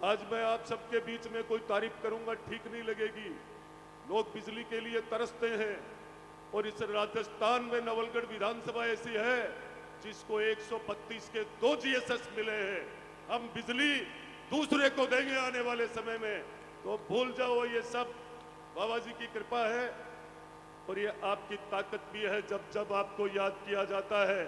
आज मैं आप सबके बीच में कोई तारीफ करूंगा ठीक नहीं लगेगी। लोग बिजली के लिए तरसते हैं और इस राजस्थान में नवलगढ़ विधानसभा ऐसी है जिसको 132 के 2 GSS मिले हैं। हम बिजली दूसरे को देंगे आने वाले समय में, तो भूल जाओ ये सब बाबा जी की कृपा है और ये आपकी ताकत भी है। जब जब आपको याद किया जाता है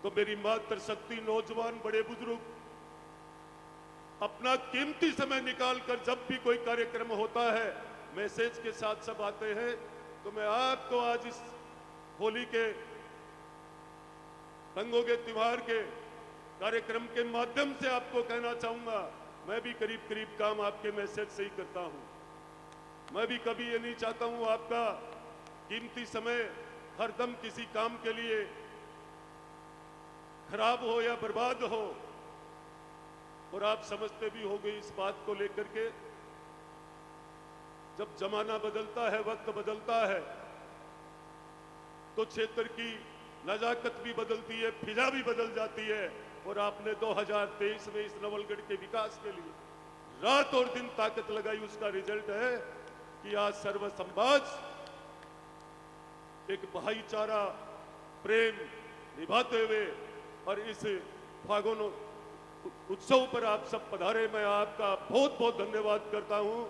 तो मेरी मातृशक्ति नौजवान बड़े बुजुर्ग अपना कीमती समय निकालकर जब भी कोई कार्यक्रम होता है मैसेज के साथ सब आते हैं। तो मैं आपको आज इस होली के रंगों के त्योहार के कार्यक्रम के माध्यम से आपको कहना चाहूंगा, मैं भी करीब करीब काम आपके मैसेज से ही करता हूं। मैं भी कभी ये नहीं चाहता हूं आपका कीमती समय हरदम किसी काम के लिए खराब हो या बर्बाद हो। और आप समझते भी होंगे इस बात को लेकर के, जब जमाना बदलता है, वक्त बदलता है, तो क्षेत्र की नजाकत भी बदलती है, फिजा भी बदल जाती है। और आपने 2023 में इस नवलगढ़ के विकास के लिए रात और दिन ताकत लगाई, उसका रिजल्ट है कि आज सर्व समाज एक भाईचारा प्रेम निभाते हुए और इस फागुन उत्सव पर आप सब पधारे। मैं आपका बहुत बहुत धन्यवाद करता हूं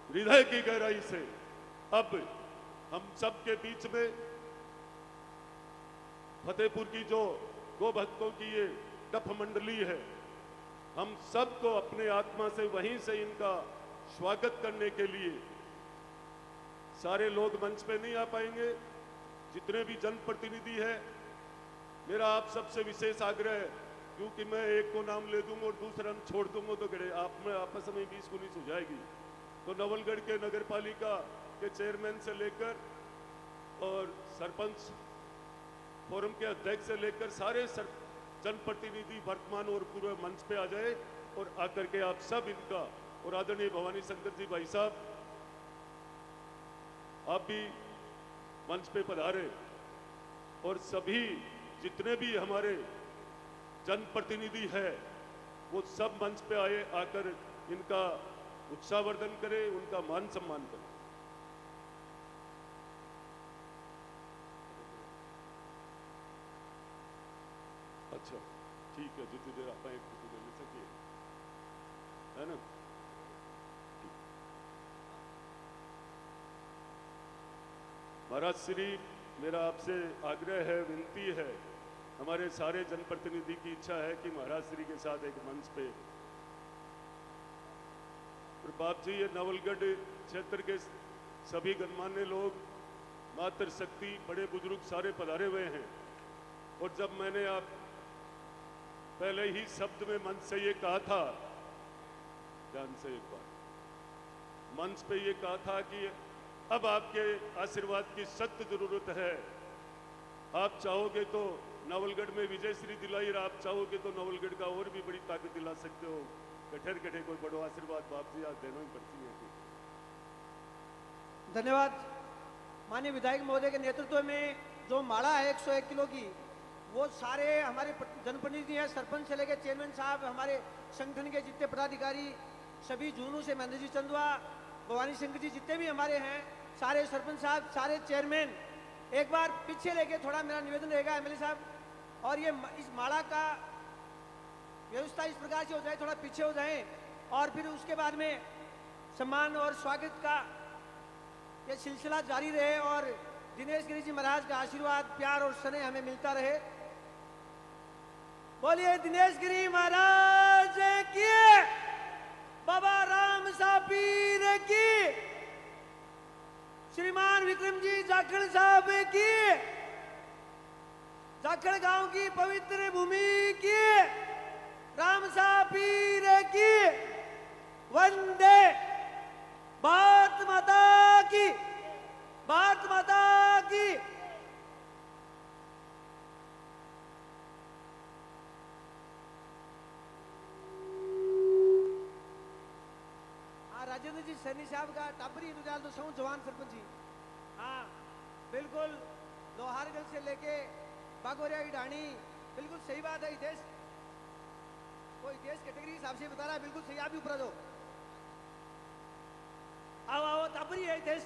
हृदय की गहराई से। अब हम सब के बीच में फतेहपुर की जो गो भक्तों की ये डफ मंडली है, हम सबको अपने आत्मा से वहीं से इनका स्वागत करने के लिए, सारे लोग मंच पे नहीं आ पाएंगे, जितने भी जनप्रतिनिधि हैं, मेरा आप सबसे विशेष आग्रह है, क्योंकि मैं एक को नाम ले दूंगा और दूसरा हम छोड़ दूंगा तो गड़े आप में आपस में 20-19 हो जाएगी। तो नवलगढ़ के नगर पालिका के चेयरमैन से लेकर और सरपंच फोरम के अध्यक्ष से लेकर सारे जनप्रतिनिधि वर्तमान और पूर्व मंच पे आ जाए और आकर के आप सब इनका, और आदरणीय भवानी शंकर जी भाई साहब आप भी मंच पे पधारे और सभी जितने भी हमारे जनप्रतिनिधि है वो सब मंच पे आए, आकर इनका उत्साहवर्धन करें, उनका मान सम्मान करें। अच्छा ठीक है, जितनी देर आप एक फोटो ले सकिए, है ना। महाराज श्री, मेरा आपसे आग्रह है, विनती है, हमारे सारे जनप्रतिनिधि की इच्छा है कि महाराज श्री के साथ एक मंच पे प्रभात जी, ये नवलगढ़ क्षेत्र के सभी गणमान्य लोग, मातृशक्ति, बड़े बुजुर्ग सारे पधारे हुए हैं। और जब मैंने आप पहले ही शब्द में मंच से ये कहा था, ध्यान से एक बार, मंच पे ये कहा था कि अब आपके आशीर्वाद की सख्त जरूरत है। आप चाहोगे तो नवलगढ़ में विजय श्री दिलाई, और आप चाहोगे तो नवलगढ़ का और भी बड़ी ताकत दिला सकते हो। कठेर कठे कोई बड़ो आशीर्वाद बाप जी आज देना ही पड़ती है। धन्यवाद। माननीय विधायक महोदय के नेतृत्व में जो माला है 101 किलो की, वो सारे हमारे जनप्रतिनिधि हैं, सरपंच से लेकर चेयरमैन साहब, हमारे संगठन के जितने पदाधिकारी, सभी झुंझुनू से महेंद्र जी चंदुआ, भवानी शंकर जी, जितने भी हमारे हैं, सारे सरपंच साहब, सारे चेयरमैन, एक बार पीछे लेके थोड़ा मेरा निवेदन रहेगा एमएलए साहब, और ये इस माला का व्यवस्था इस प्रकार से हो जाए, थोड़ा पीछे हो जाए, और फिर उसके बाद में सम्मान और स्वागत का ये सिलसिला जारी रहे और दिनेश गिरी जी महाराज का आशीर्वाद, प्यार और स्नेह हमें मिलता रहे। बोलिए दिनेश गिरी महाराज की, बाबा राम सापीर की, श्रीमान विक्रम जी जाखड़ साहब की, जाखड़ गांव की पवित्र भूमि की, राम सापीर की, वंदे भारत माता की, भारत माता की। राजेंद्र जी सैनी साहब का टाबरी रुझान तो सौ जवान सरपंच जी, हाँ बिल्कुल, लोहारगढ़ से लेके बागोरिया की ढाणी, बिल्कुल सही बात है। देश वो देश कैटेगरी के हिसाब से बता रहा है, बिल्कुल सही। आप भी ऊपर आ जाओ, आओ आओ, तापरी है देश।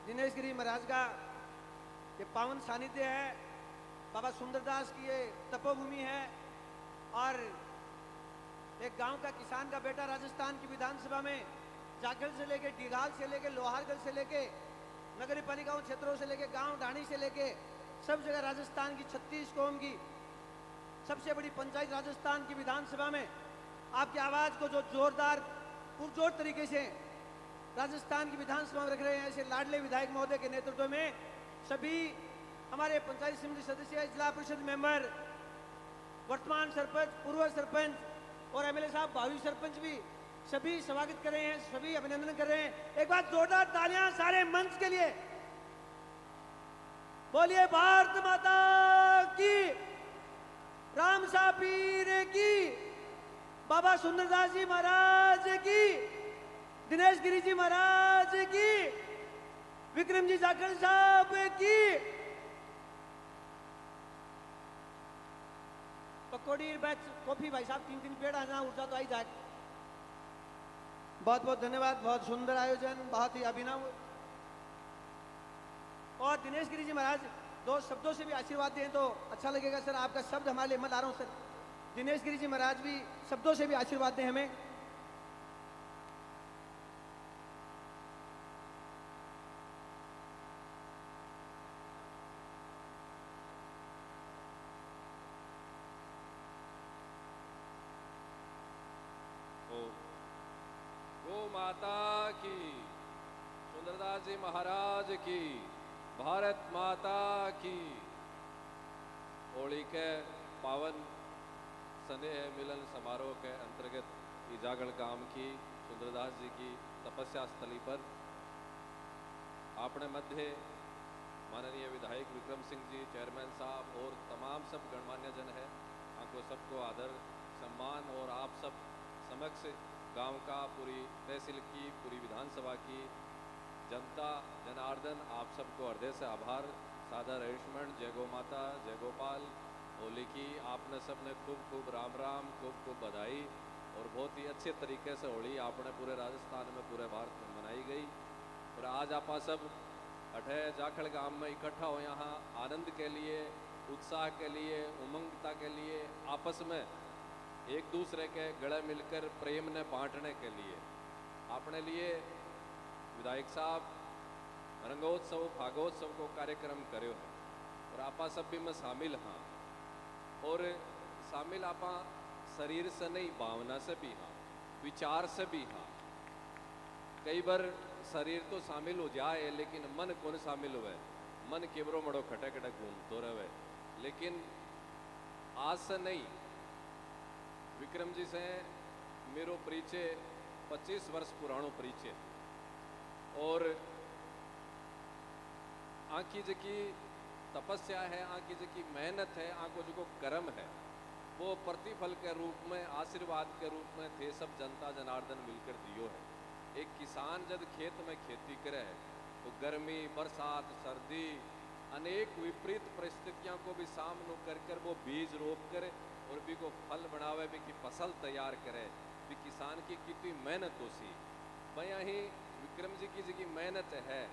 दिनेश गिरी महाराज का ये पावन सानिध्य है, बाबा सुंदरदास की ये तपोभूमि है, और एक गांव का किसान का बेटा राजस्थान की विधानसभा में जाखल से लेके डीघाल से लेके लोहारगढ़ से लेके नगरी पालिकाओं क्षेत्रों से लेके गांव ढाणी से लेके सब जगह राजस्थान की 36 कौम की सबसे बड़ी पंचायत राजस्थान की विधानसभा में आपकी आवाज को जो जोरदार पुरजोर तरीके से राजस्थान की विधानसभा में रख रहे हैं, ऐसे लाडले विधायक महोदय के नेतृत्व में सभी हमारे पंचायत समिति सदस्य, जिला परिषद मेंबर, वर्तमान सरपंच, पूर्व सरपंच और एमएलए साहब, भावी सरपंच भी सभी स्वागत कर रहे हैं, सभी अभिनंदन कर रहे हैं। एक बार जोरदार तालियां सारे मंच के लिए। बोलिए भारत माता की, राम शाह पीर की, बाबा सुंदरदास जी महाराज की, दिनेश गिरी जी महाराज की, विक्रम जी जाखड़ साहब की। पकौड़ी बैच कॉफी भाई साहब 3-3 पेड़ आना, ऊर्जा तो आई जाए। बहुत बहुत धन्यवाद, बहुत सुंदर आयोजन, बहुत ही अभिनव। और दिनेश गिरी जी महाराज 2 शब्दों से भी आशीर्वाद दें तो अच्छा लगेगा सर। आपका शब्द हमारे लिए मत आ रहा हूं सर। दिनेश गिरी जी महाराज भी शब्दों से भी आशीर्वाद दें हमें। गो माता की, सुंदरदास जी महाराज की, भारत माता की। होली के पावन स्नेह मिलन समारोह के अंतर्गत इजागढ़ गांव की सुंदरदास जी की तपस्या स्थली पर अपने मध्य माननीय विधायक विक्रम सिंह जी, चेयरमैन साहब और तमाम सब गणमान्य जन है। आपको सबको आदर सम्मान और आप सब समक्ष गांव का, पूरी तहसील की, पूरी विधानसभा की जनता जनार्दन, आप सबको हृदय से आभार, सादर हरिशमण, जय गो माता, जय गोपाल। होली की आपने सबने खूब खूब राम राम, खूब खूब बधाई। और बहुत ही अच्छे तरीके से होली आपने पूरे राजस्थान में, पूरे भारत में मनाई गई। और आज आप सब अठे जाखड़ गांव में इकट्ठा हो, यहाँ आनंद के लिए, उत्साह के लिए, उमंगता के लिए, आपस में एक दूसरे के गले मिलकर प्रेम ने बांटने के लिए अपने लिए विधायक साहब रंगोत्सव, भागोत्सव को कार्यक्रम करो है। और आपा सब भी में शामिल हाँ, और शामिल आपा शरीर से नहीं, भावना से भी हाँ, विचार से भी हाँ। कई बार शरीर तो शामिल हो जाए लेकिन मन कौन शामिल हुए, मन केवरो मड़ो खटे खटे घूमतो रहे। लेकिन आज से नहीं, विक्रम जी से मेरो परिचय 25 वर्ष पुरानो परिचय। और आँकी जी तपस्या है, आँकी जी मेहनत है, आँको जो कर्म है, वो प्रतिफल के रूप में, आशीर्वाद के रूप में थे सब जनता जनार्दन मिलकर दियो है। एक किसान जब खेत में खेती करे तो गर्मी, बरसात, सर्दी, अनेक विपरीत परिस्थितियों को भी सामना कर वो बीज रोप करे और भी को फल बनावे, भी की फसल तैयार करे, भी किसान की कितनी मेहनत हो सी। मैं यही विक्रम जी की मेहनत है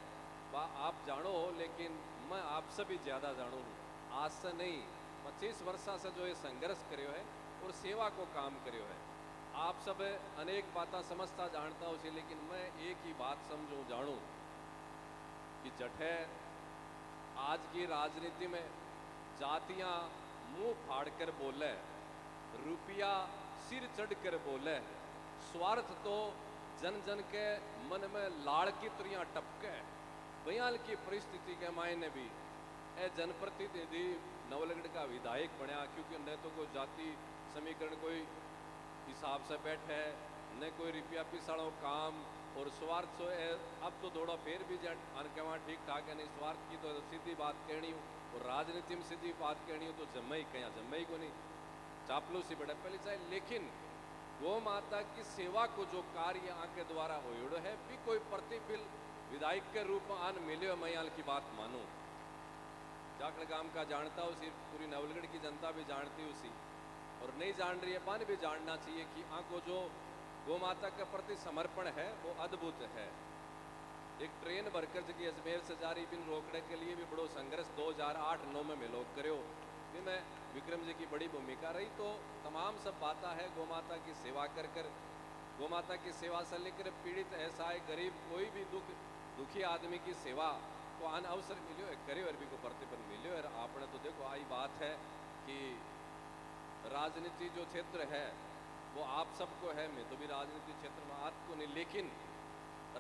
वह आप जानो हो, लेकिन मैं आपसे भी ज़्यादा जानू हूँ। आज से नहीं, 25 वर्षा से जो ये संघर्ष करो है और सेवा को काम करो है। आप सब अनेक बातें समझता जानता हो सी, लेकिन मैं एक ही बात समझूँ जानूँ कि जठे आज की राजनीति में जातियाँ मुंह फाड़ कर बोले, रुपया सिर चढ़ कर बोले, स्वार्थ तो जन जन के मन में लाड़ की तुरियां टपके। बयाल की परिस्थिति के मायने भी ए जनप्रतिनिधि नवलगढ़ का विधायक बनया, क्योंकि न तो कोई जाति समीकरण कोई हिसाब से बैठे, न कोई रुपया पिसाड़ो काम और स्वार्थ सो अब तो थोड़ा फिर भी के वहाँ ठीक ठाक है। नहीं, स्वार्थ की तो सीधी बात कहनी हूँ और राजनीति में सीधी बात कहनी हो तो जम्मई कहीं जम्मई को नहीं, चापलूसी बड़े पहले चाहे। लेकिन गो माता की सेवा को जो कार्य आके द्वारा हो है भी कोई प्रतिफल विधायक के रूप में आन मिले, मैं यहाँ की बात मानूं जाखड़ गांव का जानता उसी, पूरी नवलगढ़ की जनता भी जानती उसी, और नहीं जान रही है पान भी जानना चाहिए कि आंखों जो गौ माता के प्रति समर्पण है वो अद्भुत है। एक ट्रेन वर्कर की अजमेर से जारी बिन रोकने के लिए भी बड़ो संघर्ष 2008-9 में लोग करो भी मैं विक्रम जी की बड़ी भूमिका रही। तो तमाम सब बातें है गौ माता की सेवा कर कर, गौ माता की सेवा से लेकर पीड़ित असहाय गरीब कोई भी दुखी आदमी की सेवा को आन अवसर मिलो है करे और भी को प्रतिफल मिलो है। आपने तो देखो आई बात है कि राजनीति जो क्षेत्र है वो आप सबको है, मैं तो भी राजनीति क्षेत्र में आपको नहीं, लेकिन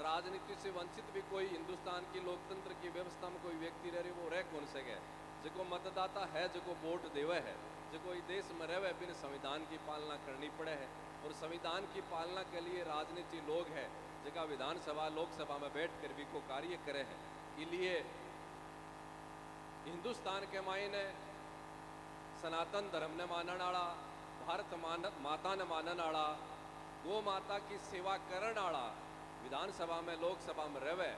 राजनीति से वंचित भी कोई हिंदुस्तान की लोकतंत्र की व्यवस्था में कोई व्यक्ति रह रही वो रह कौन सके, जो मतदाता है, जो वोट देवे है, जो देश में रहे बिन संविधान की पालना करनी पड़े है। और संविधान की पालना के लिए राजनीति लोग है जगह विधानसभा लोकसभा में बैठ कर भी को कार्य करे है। इसलिए हिंदुस्तान के मायने सनातन धर्म ने मानने वाला, भारत माता ने मानने वाला, गो माता की सेवा करने वाला विधानसभा में लोकसभा में रहे,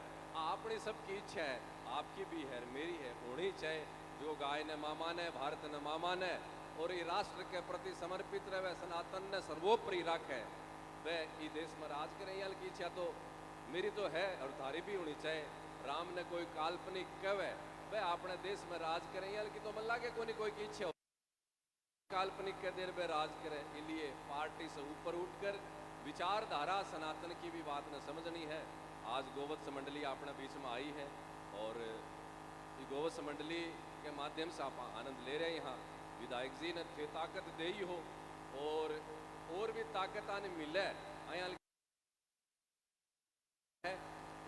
अपनी सबकी इच्छा है, आपकी भी है मेरी है, होनी चाहिए जो गाय ने माँ माने, भारत ने माँ माने और ये राष्ट्र के प्रति समर्पित रहे, सनातन ने सर्वोपरि रखे, वह ये देश में राज करें। यल की इच्छा तो मेरी तो है और थारी भी होनी चाहिए। राम ने कोई काल्पनिक कवे वह अपने देश में राज करें, यल की तो मल्ला के कोई की इच्छा हो काल्पनिक के देर में राज करे। इसलिए पार्टी से ऊपर उठकर विचारधारा सनातन की भी बात न समझनी है। आज गोवत्स मंडली अपने बीच में आई है और ये गोवत्स मंडली के माध्यम से आप आनंद ले रहे हैं। यहाँ विधायक जी ने थे ताकत दे ही हो और भी ताकत आने मिले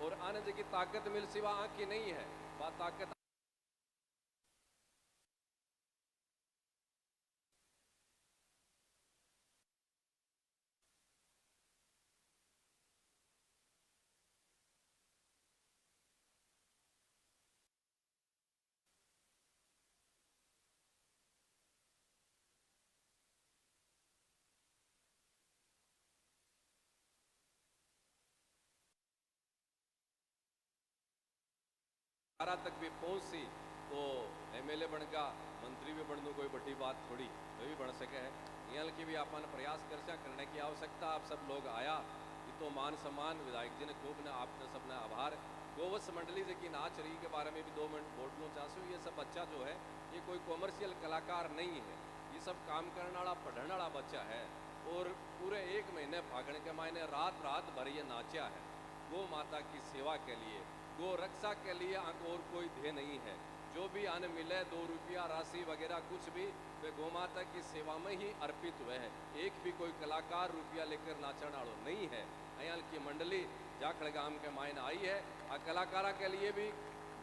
और आनंद की ताकत मिल सिवा आँख की नहीं है, बात ताकत तक भी पहुंची तो एमएलए बन का मंत्री भी बन दो, कोई बड़ी बात थोड़ी वे भी बन सके है। यहाँ की भी अपन प्रयास करने की आवश्यकता। आप सब लोग आया ये तो मान सम्मान विधायक जी ने खूब ने आपने सबने आभार। गोवत्स मंडली जी की नाच रही के बारे में भी 2 मिनट बोलना चाहूँ। ये सब बच्चा जो है ये कोई कॉमर्शियल कलाकार नहीं है, ये सब काम करने वाला पढ़ने वाला बच्चा है और पूरे 1 महीने भागने के मायने रात भर ये नाचा है गो माता की सेवा के लिए, गो रक्षा के लिए। और कोई ध्येय नहीं है, जो भी आने मिले 2 रुपया राशि वगैरह कुछ भी वे गौ माता की सेवा में ही अर्पित हुए हैं। एक भी कोई कलाकार रुपया लेकर नाचने वालों नहीं है। यहाँ की मंडली जाखड़ गांव के मायने आई है और कलाकारा के लिए भी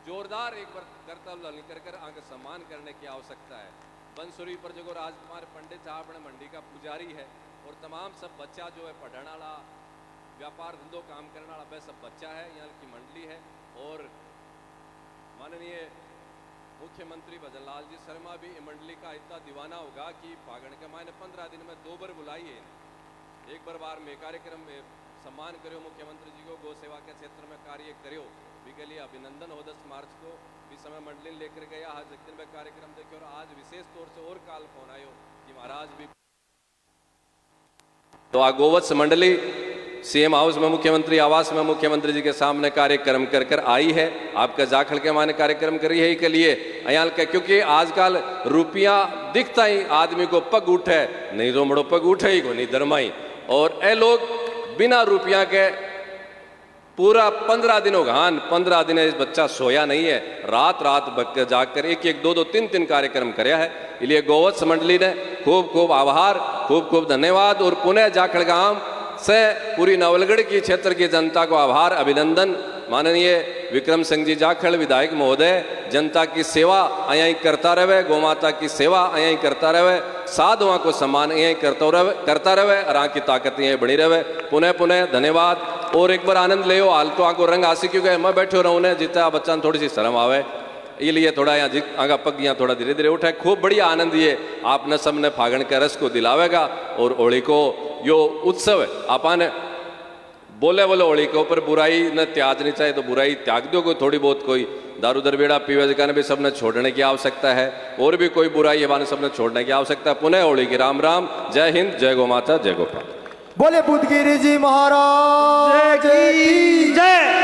जोरदार एक बार कर्तव्य निकल कर आगे सम्मान करने की आवश्यकता है। बंसुरी पर जो राजकुमार पंडित साहब अपने मंडी का पुजारी है और तमाम सब बच्चा जो है पढ़ने वाला, व्यापार धंधो काम करने वाला वह सब बच्चा है। यहाँ की मंडली है और माननीय मुख्यमंत्री भजन लाल जी शर्मा भी मंडली का इतना दीवाना होगा कि फागण के मायने 15 दिन में 2 बार बुलाइए, एक बार में कार्यक्रम में सम्मान करो मुख्यमंत्री जी को, गौ सेवा के क्षेत्र में कार्य करो भी के लिए अभिनंदन हो। 10 मार्च को भी समय मंडली लेकर गया, आज एक दिन में कार्यक्रम देखे और आज विशेष तौर से और काल फोन आयो कि महाराज भी तो आ गोवत्स मंडली सीएम हाउस में मुख्यमंत्री आवास में मुख्यमंत्री जी के सामने कार्यक्रम कर आई है। आपका जाखड़ के माने कार्यक्रम करी है के लिए अयाल के, क्योंकि आजकल रुपया दिखता ही आदमी को पग उठे नहीं तो मड़ो पग उठे ही को नहीं दरमाई। और ए लोग बिना रुपया के पूरा 15 दिन हो गए, 15 दिन इस बच्चा सोया नहीं है, रात जाकर 1-1, 2-2, 3-3 कार्यक्रम कराया है। इसलिए गोवत्स मंडली ने खूब आभार, खूब धन्यवाद और पुनः जाखड़ गांव से पूरी नवलगढ़ की क्षेत्र की जनता को आभार अभिनंदन। माननीय विक्रम सिंह जी जाखड़ विधायक महोदय जनता की सेवा यहीं करता रहे, गौ माता की सेवा यहीं करता रहे, साधुओं को सम्मान यहीं करता रहे और की ताकत यहीं बनी रहे। पुनः धन्यवाद और एक बार आनंद ले हाल तो आको रंग आसी क्योंकि मैं बैठो रहूँ ने जितना बच्चा थोड़ी सी शर्म आवे इसलिए थोड़ा यहाँ आगा पग यहाँ थोड़ा धीरे उठे। खूब बढ़िया आनंद ये आपने सबने फागण के रस को दिलावेगा और होली को यो उत्सव है आपने बोले होली के ऊपर बुराई न त्याग नहीं चाहिए तो बुराई त्याग दो कोई थोड़ी बहुत कोई दारू दरबेड़ा पीवे का भी सबने छोड़ने की आवश्यकता है, और भी कोई बुराई है सबने छोड़ने की आवश्यकता है। पुनः होली की राम राम। जय हिंद, जय गौ माता, जय गोपाल। बोले बुद्धगिरी जी महाराज।